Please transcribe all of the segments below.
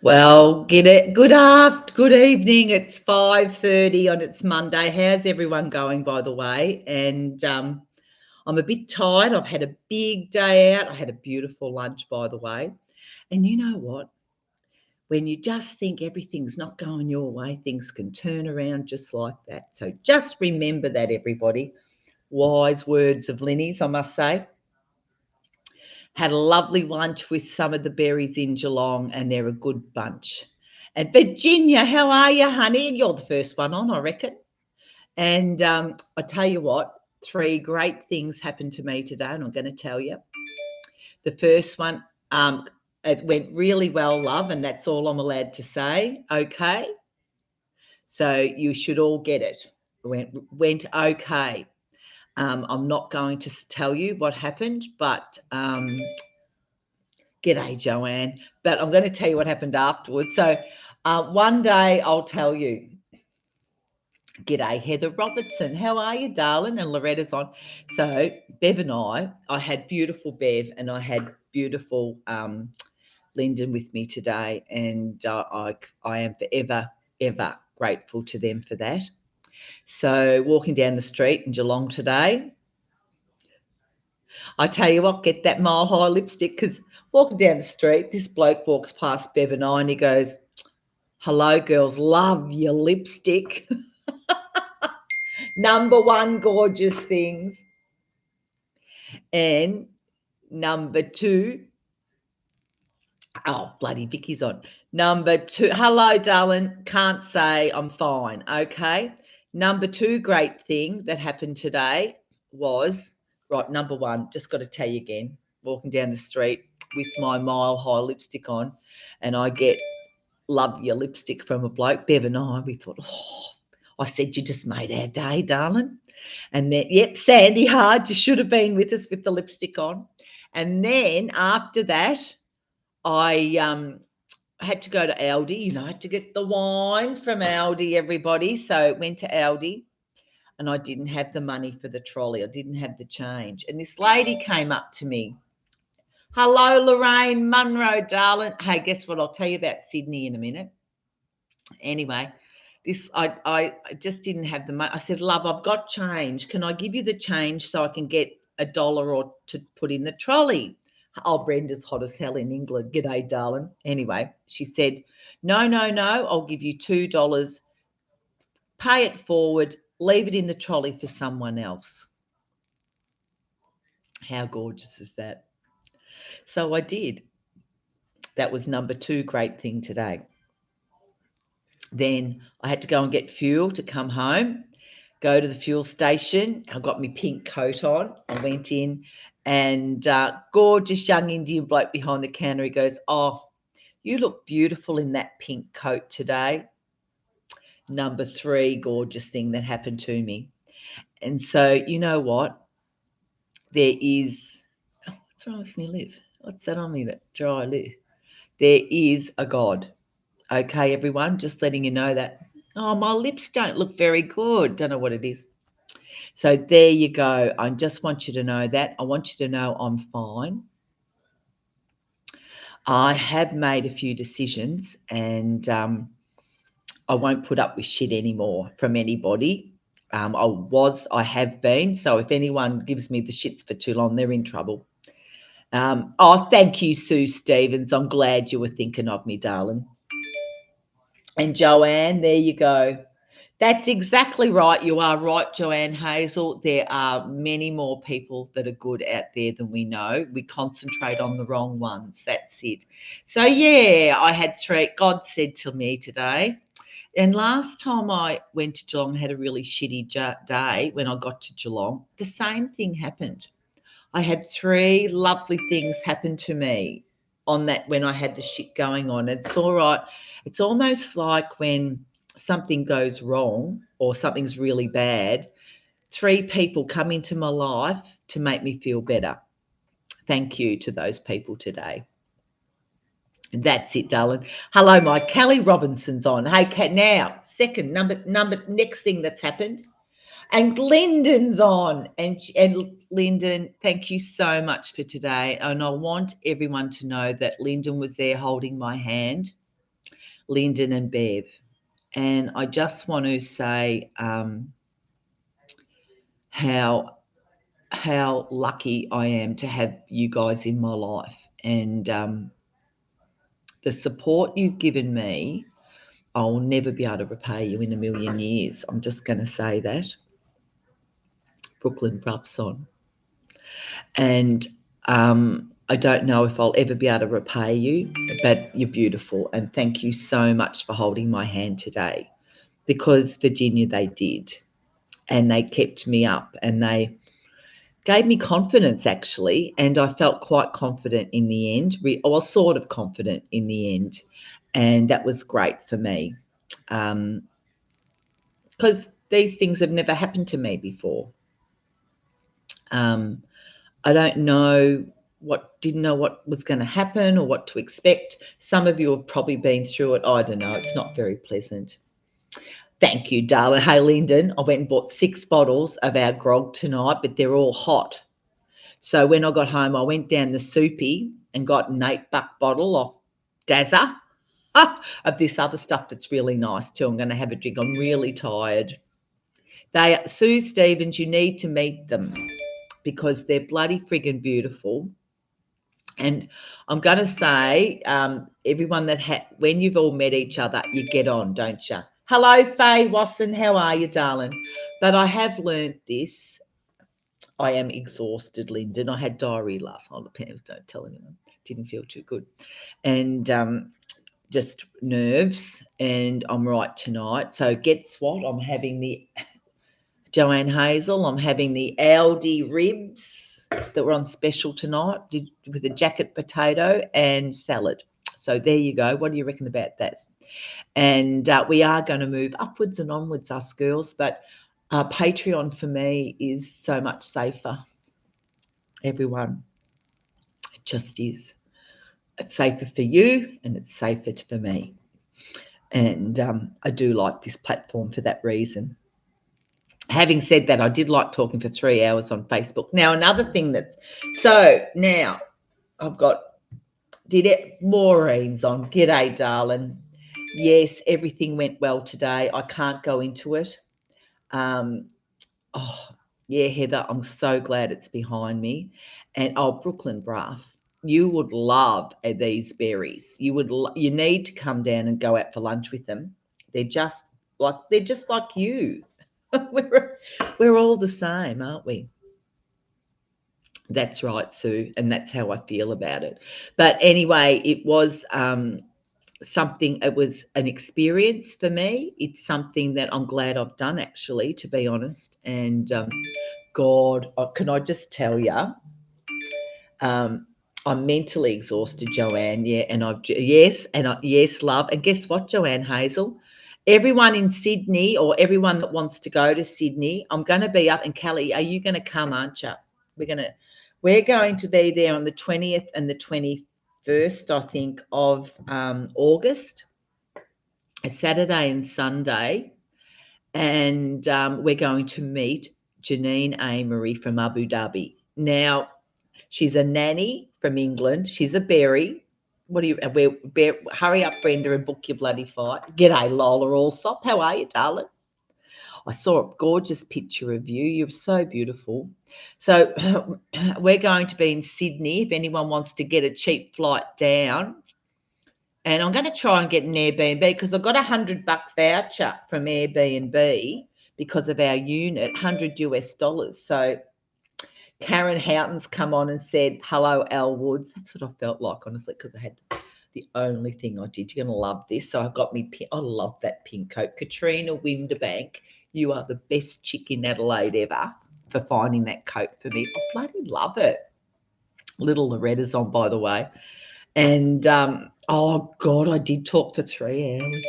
Well, good evening. It's 5:30 on its Monday. How's everyone going, by the way? And I'm a bit tired. I've had a big day out. I had a beautiful lunch, by the way. And you know what? When you just think everything's not going your way, things can turn around just like that. So just remember that, everybody. Wise words of Lyni's, I must say. Had a lovely lunch with some of the berries in Geelong, and they're a good bunch. And Virginia, how are you, honey? You're the first one on, I reckon. And I tell you what, three great things happened to me today, and I'm going to tell you. The first one, it went really well, love, and that's all I'm allowed to say. Okay, so you should all get it. Went okay. I'm not going to tell you what happened, but g'day, Joanne. But I'm going to tell you what happened afterwards. So one day I'll tell you. G'day, Heather Robertson. How are you, darling? And Loretta's on. So Bev and I had beautiful Bev and I had beautiful Lyndon with me today. And I am forever, ever grateful to them for that. So walking down the street in Geelong today, I tell you what, get that mile high lipstick because walking down the street, this bloke walks past Bev and I and he goes, "Hello, girls, love your lipstick." Number one, gorgeous things. And number two, oh, bloody Vicky's on. Number two, hello, darling, can't say I'm fine, okay? Number two great thing that happened today was, right, number one, just got to tell you again, walking down the street with my mile high lipstick on, and I get love your lipstick from a bloke. Bev and I, we thought, oh, I said, you just made our day, darling. And then, yep, Sandy Hard, you should have been with us with the lipstick on. And then after that, I had to go to Aldi. You know, I had to get the wine from Aldi, everybody. So went to Aldi and I didn't have the money for the trolley. I didn't have the change. And this lady came up to me. Hello, Lorraine Munro, darling. Hey, guess what? I'll tell you about Sydney in a minute. Anyway, I just didn't have the money. I said, love, I've got change. Can I give you the change so I can get $1 or to put in the trolley? Oh, Brenda's hot as hell in England. G'day, darling. Anyway, she said, no, no, no. I'll give you $2. Pay it forward. Leave it in the trolley for someone else. How gorgeous is that? So I did. That was number two great thing today. Then I had to go and get fuel to come home, go to the fuel station. I got my pink coat on. I went in and gorgeous young Indian bloke behind the counter. He goes, oh, you look beautiful in that pink coat today. Number three gorgeous thing that happened to me. And so you know what? There is, oh, what's wrong with me lip? What's that on me, that dry lip? There is a God. Okay, everyone, just letting you know that. Oh, my lips don't look very good. Don't know what it is. So there you go. I just want you to know that. I want you to know I'm fine. I have made a few decisions and I won't put up with shit anymore from anybody. I have been. So if anyone gives me the shits for too long, they're in trouble. Oh, thank you, Sue Stevens. I'm glad you were thinking of me, darling. And Joanne, there you go. That's exactly right. You are right, Joanne Hazel. There are many more people that are good out there than we know. We concentrate on the wrong ones. That's it. So, yeah, I had three. God said to me today, and last time I went to Geelong, I had a really shitty day when I got to Geelong. The same thing happened. I had three lovely things happen to me on that when I had the shit going on. It's all right. It's almost like when something goes wrong or something's really bad, three people come into my life to make me feel better. Thank you to those people today. That's it, darling. Hello, Mike. Kelly Robinson's on. Hey, Kat. Now, second number, next thing that's happened. And Lyndon's on. And Lyndon, thank you so much for today. And I want everyone to know that Lyndon was there holding my hand. Lyndon and Bev. And I just want to say how lucky I am to have you guys in my life, and the support you've given me, I'll never be able to repay you in a million years. I'm just going to say that. Brooklyn Bruff's on. And I don't know if I'll ever be able to repay you, but you're beautiful. And thank you so much for holding my hand today, because Virginia, they did. And they kept me up, and they gave me confidence, actually. And I felt quite confident in the end. I was sort of confident in the end. And that was great for me, because these things have never happened to me before. I don't know didn't know what was going to happen or what to expect. Some of you have probably been through it. I don't know. It's not very pleasant. Thank you, darling. Hey, Lyndon, I went and bought 6 bottles of our grog tonight, but they're all hot. So when I got home, I went down the soupy and got an $8 bottle off Dazza of this other stuff that's really nice too. I'm going to have a drink. I'm really tired. Sue Stevens, you need to meet them, because they're bloody friggin' beautiful. And I'm going to say, everyone when you've all met each other, you get on, don't you? Hello, Faye Wasson. How are you, darling? But I have learned this. I am exhausted, Lyndon. I had diarrhea last night. The parents don't tell anyone. Didn't feel too good. And just nerves. And I'm right tonight. So guess what? I'm having the Joanne Hazel. I'm having the Aldi ribs that were on special tonight with a jacket potato and salad. So there you go. What do you reckon about that? And we are going to move upwards and onwards, us girls, but Patreon for me is so much safer. Everyone, it just is. It's safer for you, and it's safer for me. And I do like this platform for that reason. Having said that, I did like talking for 3 hours on Facebook. Now, another thing now I've got, Maureen's on. G'day, darling. Yes, everything went well today. I can't go into it. Yeah, Heather, I'm so glad it's behind me. And Brooklyn Bruff, you would love these berries. You need to come down and go out for lunch with them. They're just like you. we're all the same, aren't we? That's right, Sue, and that's how I feel about it. But anyway, it was something. It was an experience for me. It's something that I'm glad I've done, actually, to be honest. And God, can I just tell you, I'm mentally exhausted, Joanne. Yeah, and yes, love. And guess what, Joanne Hazel? Everyone in Sydney, or everyone that wants to go to Sydney, I'm going to be up. And Kelly, are you going to come, aren't you? We're going to be there on the 20th and the 21st, I think, of August, a Saturday and Sunday. And we're going to meet Janine Amory from Abu Dhabi. Now, she's a nanny from England. She's a berry. Hurry up, Brenda, and book your bloody flight. G'day, Lola Allsop. How are you, darling? I saw a gorgeous picture of you. You're so beautiful. So we're going to be in Sydney if anyone wants to get a cheap flight down. And I'm going to try and get an Airbnb, because I've got $100 voucher from Airbnb because of our unit, $100. So Karen Houghton's come on and said, hello, Al Woods. That's what I felt like, honestly, because I had the only thing I did. You're going to love this. So I've got I love that pink coat. Katrina Winterbank, you are the best chick in Adelaide ever for finding that coat for me. I bloody love it. Little Loretta's on, by the way. And, oh, God, I did talk for 3 hours.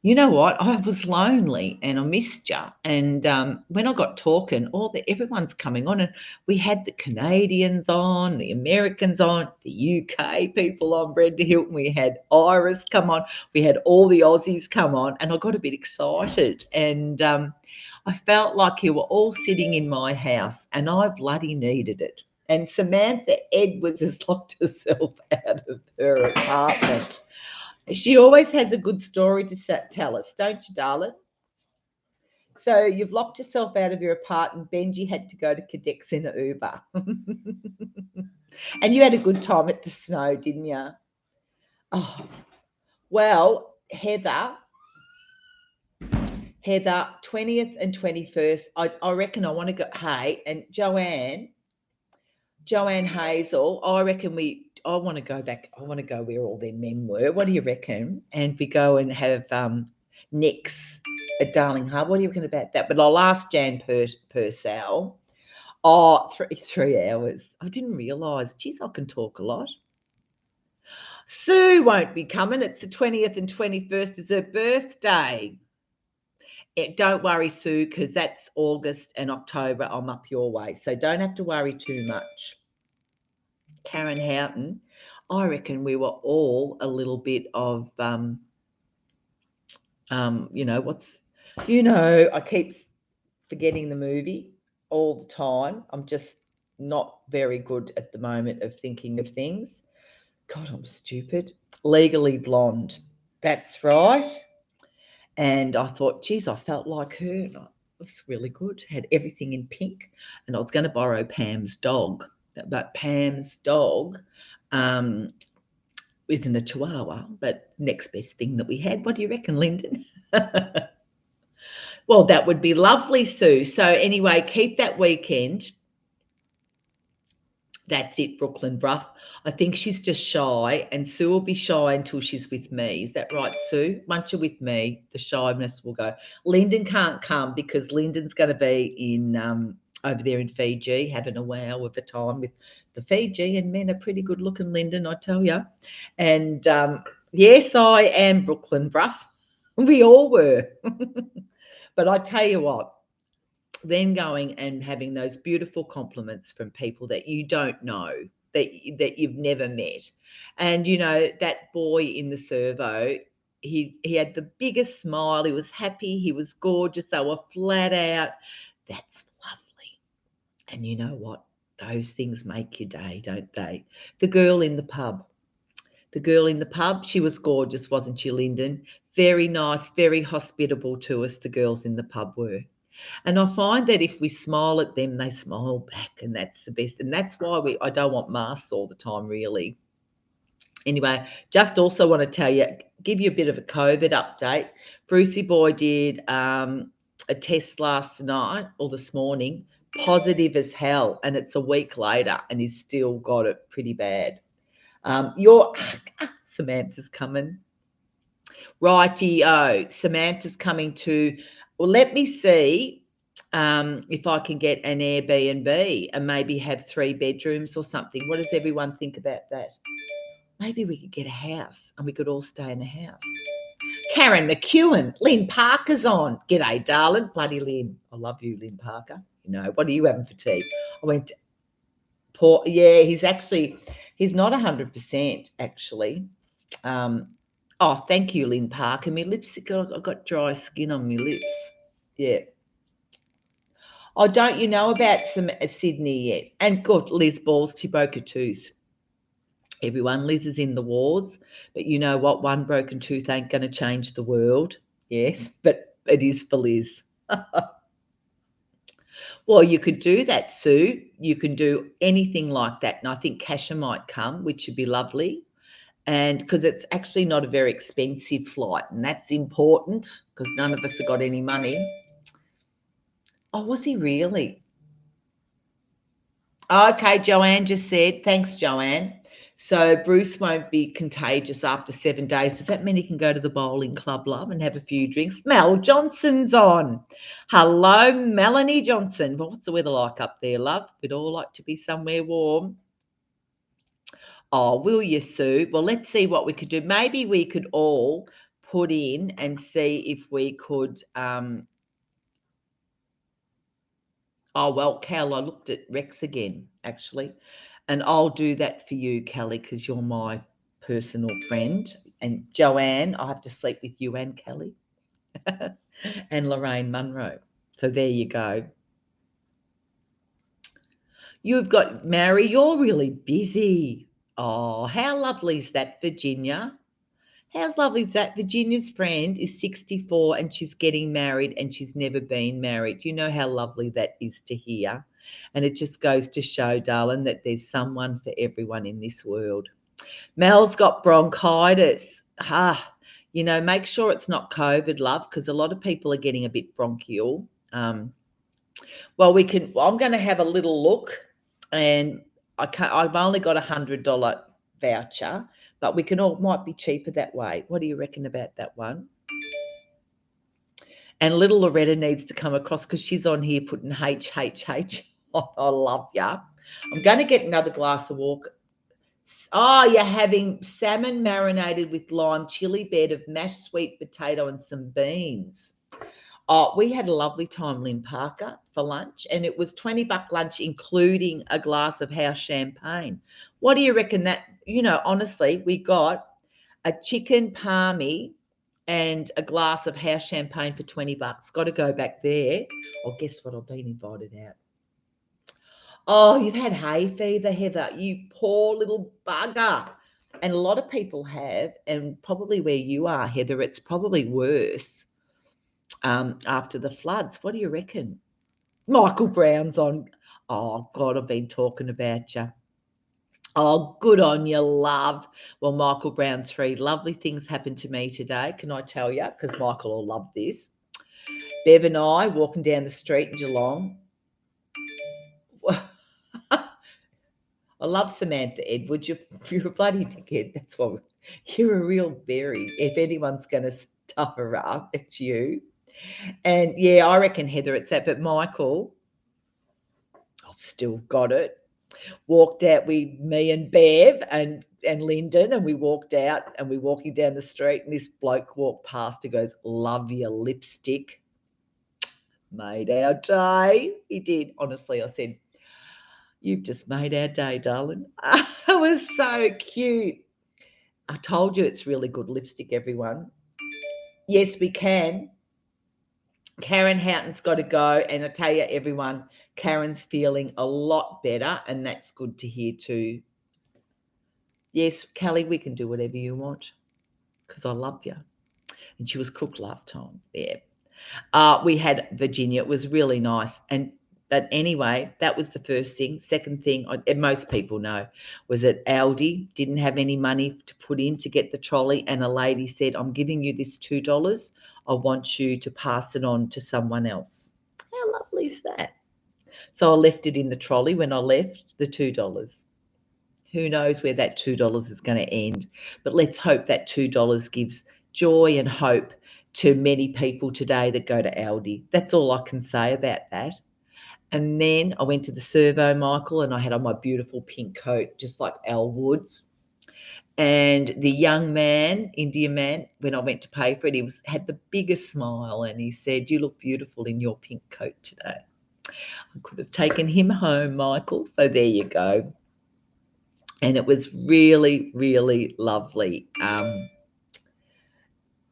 You know what? I was lonely and I missed you. And when I got talking, everyone's coming on, and we had the Canadians on, the Americans on, the UK people on, Brenda Hilton. We had Iris come on. We had all the Aussies come on, and I got a bit excited. And I felt like you were all sitting in my house, and I bloody needed it. And Samantha Edwards has locked herself out of her apartment. She always has a good story to tell us, don't you, darling? So you've locked yourself out of your apartment. Benji had to go to Cadix in an Uber. And you had a good time at the snow, didn't you? Oh, well, Heather, 20th and 21st, I reckon I want to go. Hey, and Joanne Hazel, I want to go back. I want to go where all their men were. What do you reckon? And we go and have Nick's at Darling Harbour. What do you reckon about that? But I'll ask Jan Purcell. Oh, 3 hours. I didn't realise. Geez, I can talk a lot. Sue won't be coming. It's the 20th and 21st. It's her birthday. Don't worry, Sue, because that's August and October. I'm up your way. So don't have to worry too much. Karen Houghton, I reckon we were all a little bit of, I keep forgetting the movie all the time. I'm just not very good at the moment of thinking of things. God, I'm stupid. Legally Blonde. That's right. And I thought, geez, I felt like her. And it was really good. Had everything in pink. And I was going to borrow Pam's dog. But Pam's dog isn't a chihuahua, but next best thing that we had. What do you reckon, Lyndon? Well, that would be lovely, Sue. So anyway, keep that weekend. That's it, Brooklyn Bruff. I think she's just shy, and Sue will be shy until she's with me. Is that right, Sue? Once you're with me, the shyness will go. Lyndon can't come because Lyndon's going to be in over there in Fiji, having a wow of a time with the Fiji, and men are pretty good looking, Lyndon, I tell you. And yes, I am Brooklyn Bruff. We all were. But I tell you what, then going and having those beautiful compliments from people that you don't know, that you've never met. And that boy in the servo, he had the biggest smile. He was happy. He was gorgeous. They were flat out. That's lovely. And you know what? Those things make your day, don't they? The girl in the pub. She was gorgeous, wasn't she, Lyndon? Very nice, very hospitable to us, the girls in the pub were. And I find that if we smile at them, they smile back, and that's the best. And that's why I don't want masks all the time, really. Anyway, just also want to give you a bit of a COVID update. Brucey boy did a test last night or this morning, positive as hell, and it's a week later, and he's still got it pretty bad. Samantha's coming. Righty-o. Samantha's coming to, well, let me see if I can get an Airbnb and maybe have 3 bedrooms or something. What does everyone think about that? Maybe we could get a house and we could all stay in a house. Karen McEwen, Lynn Parker's on. G'day, darling. Bloody Lynn. I love you, Lynn Parker. What are you having for tea? I went to Port. Yeah, he's not 100% actually. Oh, thank you, Lynn Parker. My lips, I've got dry skin on my lips. Yeah. Oh, don't you know about Sydney yet? And good, Liz Balls, she broke a tooth. Everyone, Liz is in the wars, but you know what? One broken tooth ain't going to change the world. Yes, but it is for Liz. Well, you could do that, Sue. You can do anything like that. And I think Kasha might come, which would be lovely. And because it's actually not a very expensive flight, and that's important because none of us have got any money. Oh, was he really? Okay, Joanne just said. Thanks, Joanne. So Bruce won't be contagious after 7 days. Does that mean he can go to the bowling club, love, and have a few drinks? Mel Johnson's on. Hello, Melanie Johnson. Well, what's the weather like up there, love? We'd all like to be somewhere warm. Oh, will you, Sue? Well, let's see what we could do. Maybe we could all put in and see if we could. Oh, well, Cal, I looked at Rex again, actually. And I'll do that for you, Kelly, because you're my personal friend. And Joanne, I have to sleep with you and Kelly. And Lorraine Munro. So there you go. You've got Mary, you're really busy. Oh, how lovely is that, Virginia? How lovely is that? Virginia's friend is 64 and she's getting married and she's never been married. You know how lovely that is to hear. And it just goes to show, darling, that there's someone for everyone in this world. Mel's got bronchitis. Make sure it's not COVID, love, because a lot of people are getting a bit bronchial. I'm going to have a little look, and I've only got $100 voucher, but might be cheaper that way. What do you reckon about that one? And little Loretta needs to come across because she's on here putting HHH. Oh, I love ya. I'm going to get another glass of water. Oh, you're having salmon marinated with lime chili bed of mashed sweet potato and some beans. Oh, we had a lovely time, Lynn Parker, for lunch, and it was $20 lunch, including a glass of house champagne. What do you reckon that, honestly, we got a chicken palmy and a glass of house champagne for $20. Got to go back there. Oh, guess what? I've been invited out. Oh, you've had hay fever, Heather, you poor little bugger. And a lot of people have, and probably where you are, Heather, it's probably worse after the floods. What do you reckon? Michael Brown's on. Oh, God, I've been talking about you. Oh, good on you, love. Well, Michael Brown 3, lovely things happened to me today. Can I tell you? Because Michael will love this. Bev and I walking down the street in Geelong. I love Samantha Edwards. You're a bloody dickhead. That's what you're a real berry. If anyone's going to stuff her up, it's you. And yeah, I reckon, Heather, it's that. But Michael, I've still got it. Walked out with me and Bev and Lyndon, and we walked out and we're walking down the street, and this bloke walked past who goes, "Love your lipstick." Made our day. He did. Honestly, I said, "You've just made our day, darling." It was so cute. I told you it's really good lipstick, everyone. Yes, we can. Karen Houghton's got to go. And I tell you, everyone, Karen's feeling a lot better, and that's good to hear too. Yes, Kelly, we can do whatever you want because I love you. And she was cooked last time. Yeah. We had Virginia. It was really nice. But anyway, that was the first thing. Second thing, and most people know, was that Aldi didn't have any money to put in to get the trolley, and a lady said, "I'm giving you this $2. I want you to pass it on to someone else." How lovely is that? So I left it in the trolley when I left, the $2. Who knows where that $2 is going to end? But let's hope that $2 gives joy and hope to many people today that go to Aldi. That's all I can say about that. And then I went to the servo, Michael, and I had on my beautiful pink coat, just like Al Woods. And the young man, Indian man, when I went to pay for it, had the biggest smile, and he said, "You look beautiful in your pink coat today." I could have taken him home, Michael. So there you go. And it was really, really lovely. And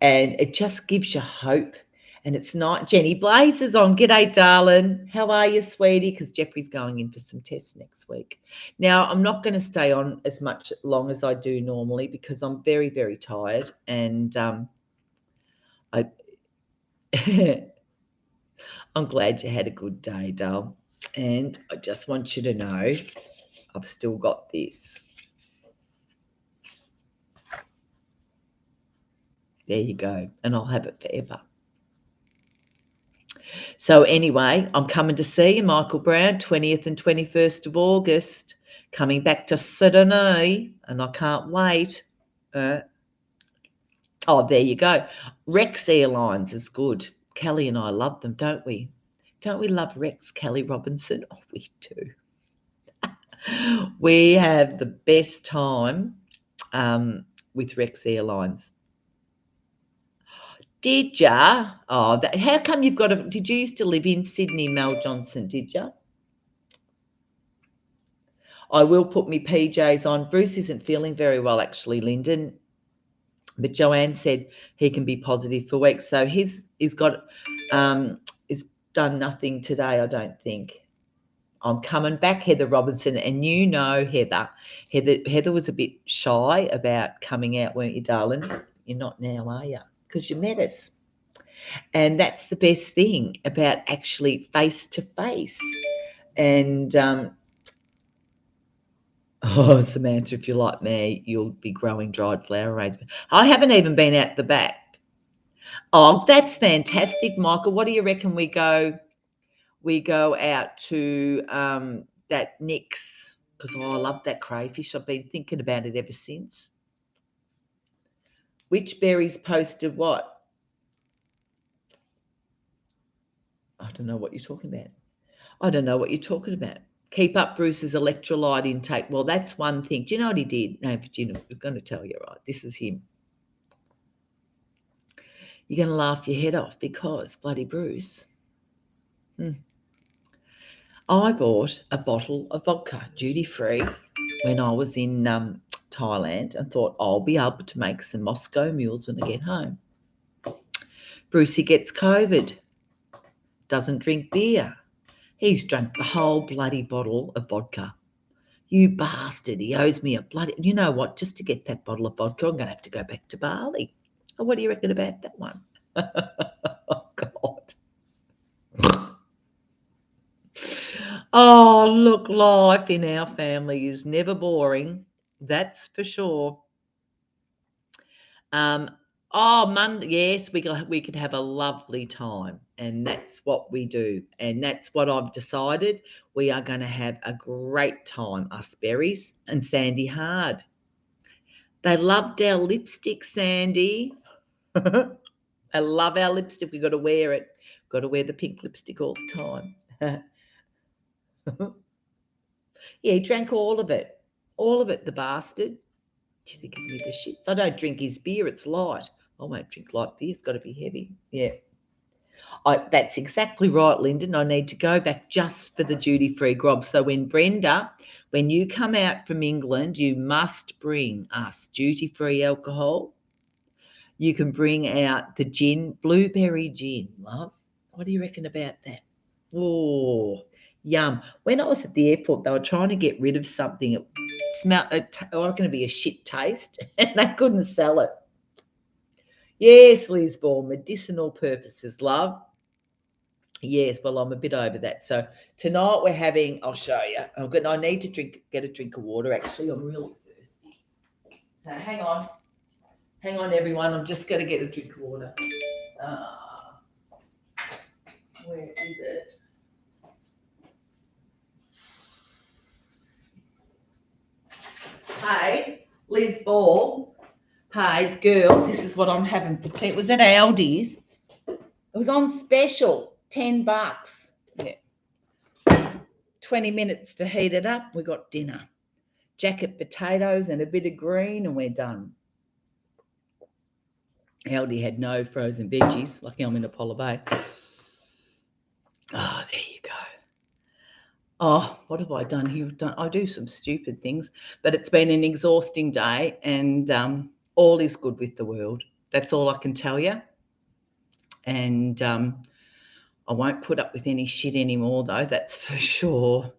it just gives you hope. And it's not. Jenny Blaze is on. G'day, darling. How are you, sweetie? Because Jeffrey's going in for some tests next week. Now, I'm not going to stay on as much long as I do normally because I'm very, very tired. And I'm glad you had a good day, doll. And I just want you to know I've still got this. There you go. And I'll have it forever. So anyway, I'm coming to see you, Michael Brown, 20th and 21st of August, coming back to Sydney, and I can't wait. There you go. Rex Airlines is good. Kelly and I love them, don't we? Don't we love Rex, Kelly Robinson? Oh, we do. We have the best time with Rex Airlines. Did ya? Oh, how come you've got did you used to live in Sydney, Mel Johnson, did ya? I will put me PJs on. Bruce isn't feeling very well, actually, Lyndon. But Joanne said he can be positive for weeks. So he's done nothing today, I don't think. I'm coming back, Heather Robinson, and you know Heather was a bit shy about coming out, weren't you, darling? You're not now, are you? Because you met us. And that's the best thing about actually face to face. And oh, Samantha, if you're like me, you'll be growing dried flower arrangements. I haven't even been out the back. Oh, that's fantastic, Michael. What do you reckon we go? We go out to that Nick's because I love that crayfish. I've been thinking about it ever since. Which berries posted what? I don't know what you're talking about. I don't know what you're talking about. Keep up Bruce's electrolyte intake. Well, that's one thing. Do you know what he did? No, Virginia, we're going to tell you, right? This is him. You're going to laugh your head off because bloody Bruce. I bought a bottle of vodka duty free when I was in Thailand and thought I'll be able to make some Moscow mules when I get home. Brucey gets COVID, doesn't drink beer. He's drunk the whole bloody bottle of vodka. You bastard, he owes me a bloody... You know what? Just to get that bottle of vodka, I'm going to have to go back to Bali. Oh, what do you reckon about that one? Oh, God. Oh, look, life in our family is never boring. That's for sure. Monday, yes, we could have a lovely time, and that's what we do, and that's what I've decided. We are going to have a great time, us berries and Sandy Hard. They loved our lipstick, Sandy. I love our lipstick. We got to wear it. Got to wear the pink lipstick all the time. Yeah, he drank all of it, the bastard. Jeez, he gives me the shits. I don't drink his beer. It's light. I won't drink light beer. It's got to be heavy. Yeah. That's exactly right, Lyndon. I need to go back just for the duty-free grog. So when you come out from England, you must bring us duty-free alcohol. You can bring out the gin, blueberry gin, love. What do you reckon about that? Oh, yum. When I was at the airport, they were trying to get rid of something. It smelled, going to be a shit taste, and they couldn't sell it. Yes, Lisbon, medicinal purposes, love. Yes, well, I'm a bit over that. So tonight we're having, I'll show you. I need to get a drink of water, actually. I'm really thirsty. So hang on, everyone. I'm just going to get a drink of water. Where is it? Hey, Liz Ball. Hey, girls, this is what I'm having for tea. It was at Aldi's. It was on special, $10. Yeah. 20 minutes to heat it up. We got dinner. Jacket potatoes and a bit of green, and we're done. Aldi had no frozen veggies. Lucky I'm in Apollo Bay. Oh, there you go. Oh, what have I done here? I do some stupid things, but it's been an exhausting day, and all is good with the world. That's all I can tell you. And I won't put up with any shit anymore, though, that's for sure.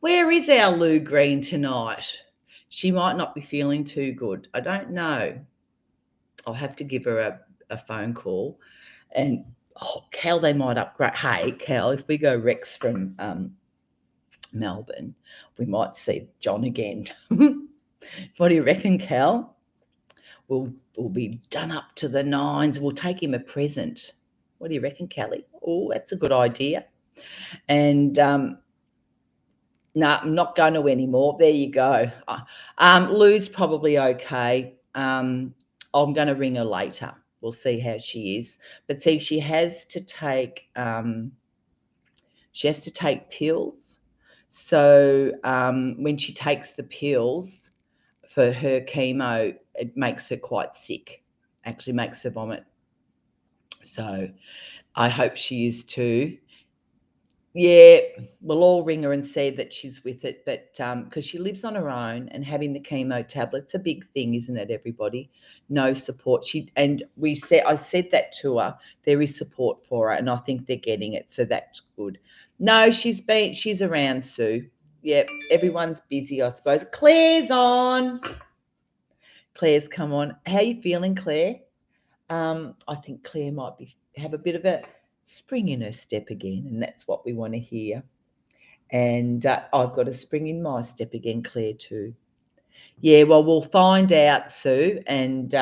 Where is our Lou Green tonight? She might not be feeling too good. I don't know. I'll have to give her a phone call. And, Cal, they might upgrade. Hey, Cal, if we go Rex from Melbourne, we might see John again. What do you reckon, Cal? We'll be done up to the nines. We'll take him a present. What do you reckon, Callie? Oh, that's a good idea. And no, I'm not going to anymore. There you go. Lou's probably okay. I'm going to ring her later. We'll see how she is. But see, she has to take pills. So when she takes the pills for her chemo, it makes her quite sick. Actually makes her vomit. So I hope she is too. Yeah, we'll all ring her and say that she's with it, but because she lives on her own and having the chemo tablet's a big thing, isn't it, everybody? No support. I said that to her. There is support for her, and I think they're getting it, so that's good. No, she's around, Sue. Yep, everyone's busy, I suppose. Claire's on. Claire's come on. How you feeling, Claire? I think Claire might have a bit of a spring in her step again, and that's what we want to hear. And I've got a spring in my step again, Claire, too. Yeah, well, we'll find out, Sue, and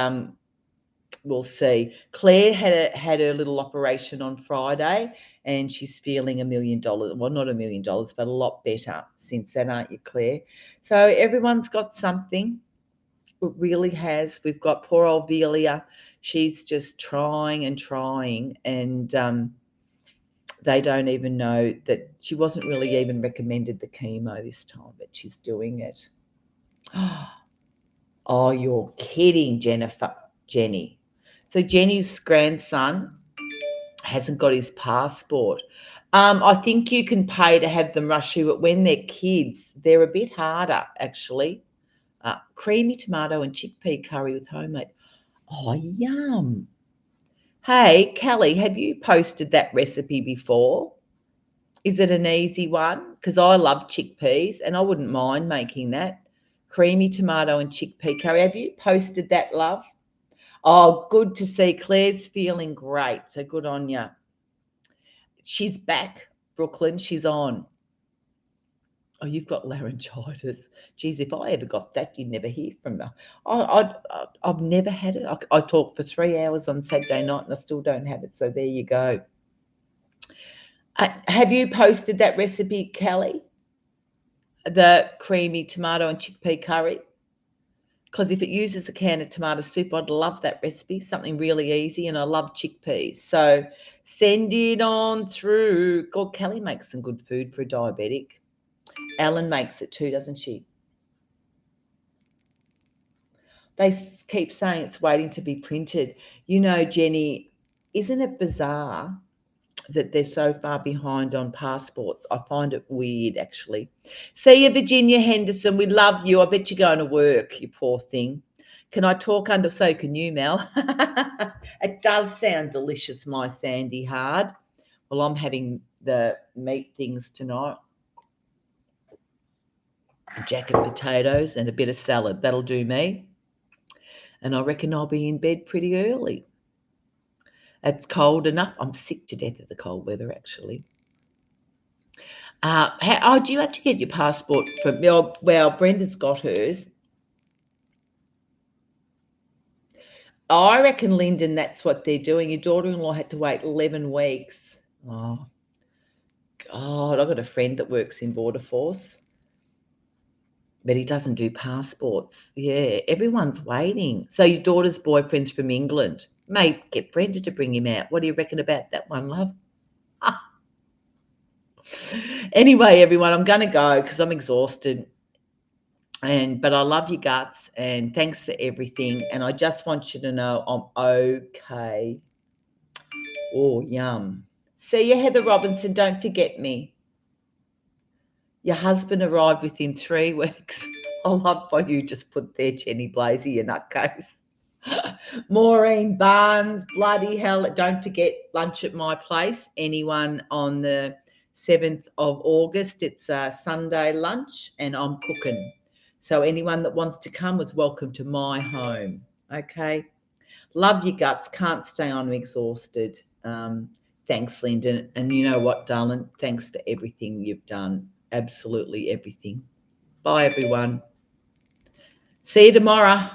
we'll see. Claire had her little operation on Friday, and she's feeling $1 million. Well, not $1 million, but a lot better since then, aren't you, Claire? So everyone's got something. It really has. We've got poor old Velia. She's just trying and trying, and they don't even know that she wasn't really even recommended the chemo this time, but she's doing it. Oh, you're kidding, Jenny. So Jenny's grandson hasn't got his passport. I think you can pay to have them rush you, but when they're kids, they're a bit harder, actually. Creamy tomato and chickpea curry with homemade. Oh, yum. Hey, Kelly, have you posted that recipe before? Is it an easy one? Because I love chickpeas and I wouldn't mind making that. Creamy tomato and chickpea curry. Have you posted that, love? Oh, good to see. Claire's feeling great. So good on you. She's back, Brooklyn. She's on. Oh, you've got laryngitis. Geez, if I ever got that, you'd never hear from me. I've never had it. I talked for 3 hours on Saturday night and I still don't have it. So there you go. Have you posted that recipe, Kelly? The creamy tomato and chickpea curry? Because if it uses a can of tomato soup, I'd love that recipe. Something really easy, and I love chickpeas. So send it on through. God, Kelly makes some good food for a diabetic. Ellen makes it too, doesn't she? They keep saying it's waiting to be printed. You know, Jenny, isn't it bizarre that they're so far behind on passports? I find it weird, actually. See you, Virginia Henderson. We love you. I bet you're going to work, you poor thing. Can I talk under? So can you, Mel. It does sound delicious, my Sandy Hard. Well, I'm having the meat things tonight. A jacket potatoes and a bit of salad. That'll do me. And I reckon I'll be in bed pretty early. It's cold enough. I'm sick to death of the cold weather, actually. Do you have to get your passport from? Well, Brenda's got hers. I reckon, Lyndon, that's what they're doing. Your daughter-in-law had to wait 11 weeks. Oh, God, I've got a friend that works in Border Force, but he doesn't do passports. Yeah, everyone's waiting. So your daughter's boyfriend's from England. May get Brenda to bring him out. What do you reckon about that one, love? Anyway, everyone, I'm going to go because I'm exhausted. But I love your guts and thanks for everything. And I just want you to know I'm okay. Oh, yum. See you, Heather Robinson. Don't forget me. Your husband arrived within 3 weeks. I love what you just put there, Jenny Blazy, you nutcase. Maureen Barnes, bloody hell. Don't forget lunch at my place. Anyone on the 7th of August, it's a Sunday lunch and I'm cooking. So anyone that wants to come is welcome to my home. Okay. Love your guts. Can't stay on. I'm exhausted. Thanks, Lyndon. And you know what, darling? Thanks for everything you've done. Absolutely everything. Bye, everyone. See you tomorrow.